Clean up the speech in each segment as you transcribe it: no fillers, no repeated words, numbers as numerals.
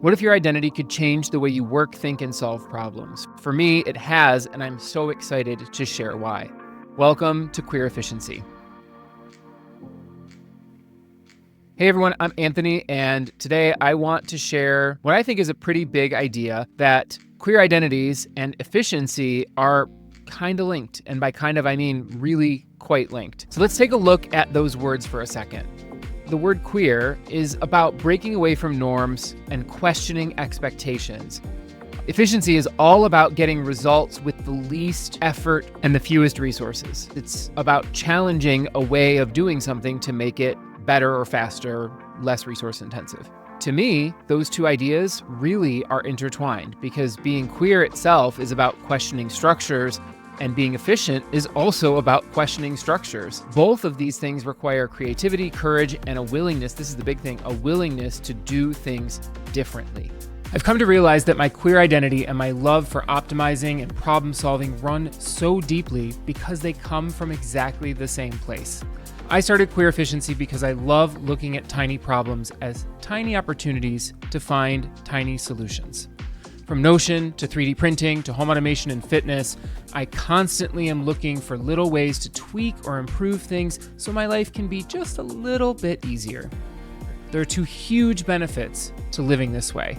What if your identity could change the way you work, think, and solve problems? For me, it has, and I'm so excited to share why. Welcome to QueerEfficiency. Hey everyone, I'm Anthony, and today I want to share what I think is a pretty big idea that queer identities and efficiency are kind of linked. And by kind of, I mean really quite linked. So let's take a look at those words for a second. The word queer is about breaking away from norms and questioning expectations. Efficiency is all about getting results with the least effort and the fewest resources. It's about challenging a way of doing something to make it better or faster, less resource intensive. To me, those two ideas really are intertwined because being queer itself is about questioning structures, and being efficient is also about questioning structures. Both of these things require creativity, courage, and a willingness, this is the big thing, a willingness to do things differently. I've come to realize that my queer identity and my love for optimizing and problem solving run so deeply because they come from exactly the same place. I started QueerEfficiency because I love looking at tiny problems as tiny opportunities to find tiny solutions. From Notion to 3D printing to home automation and fitness, I constantly am looking for little ways to tweak or improve things so my life can be just a little bit easier. There are two huge benefits to living this way.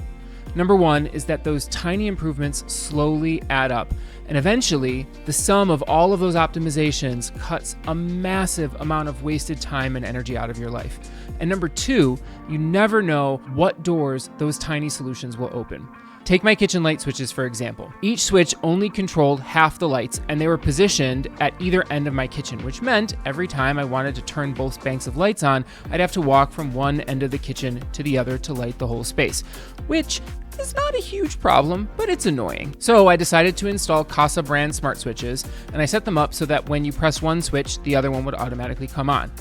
Number one is that those tiny improvements slowly add up, and eventually the sum of all of those optimizations cuts a massive amount of wasted time and energy out of your life. And number two, you never know what doors those tiny solutions will open. Take my kitchen light switches, for example. Each switch only controlled half the lights, and they were positioned at either end of my kitchen, which meant every time I wanted to turn both banks of lights on, I'd have to walk from one end of the kitchen to the other to light the whole space, which is not a huge problem, but it's annoying. So I decided to install Casa brand smart switches, and I set them up so that when you press one switch, the other one would automatically come on.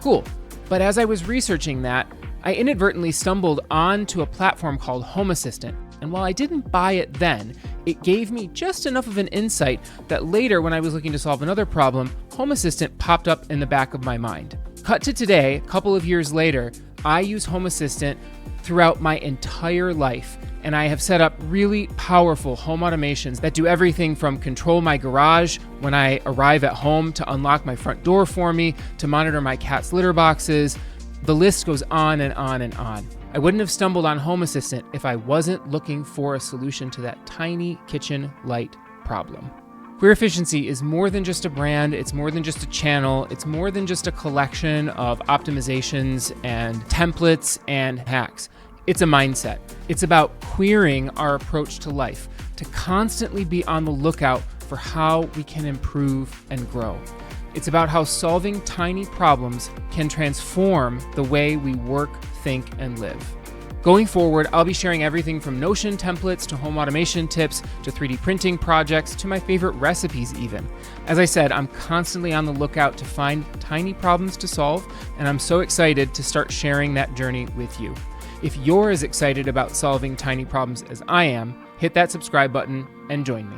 Cool. But as I was researching that, I inadvertently stumbled onto a platform called Home Assistant. And while I didn't buy it then, it gave me just enough of an insight that later when I was looking to solve another problem, Home Assistant popped up in the back of my mind. Cut to today, a couple of years later, I use Home Assistant throughout my entire life. And I have set up really powerful home automations that do everything from control my garage when I arrive at home to unlock my front door for me, to monitor my cat's litter boxes. The list goes on and on and on. I wouldn't have stumbled on Home Assistant if I wasn't looking for a solution to that tiny kitchen light problem. QueerEfficiency is more than just a brand, it's more than just a channel, it's more than just a collection of optimizations and templates and hacks. It's a mindset. It's about queering our approach to life, to constantly be on the lookout for how we can improve and grow. It's about how solving tiny problems can transform the way we work, think, and live. Going forward, I'll be sharing everything from Notion templates to home automation tips to 3D printing projects to my favorite recipes even. As I said, I'm constantly on the lookout to find tiny problems to solve, and I'm so excited to start sharing that journey with you. If you're as excited about solving tiny problems as I am, hit that subscribe button and join me.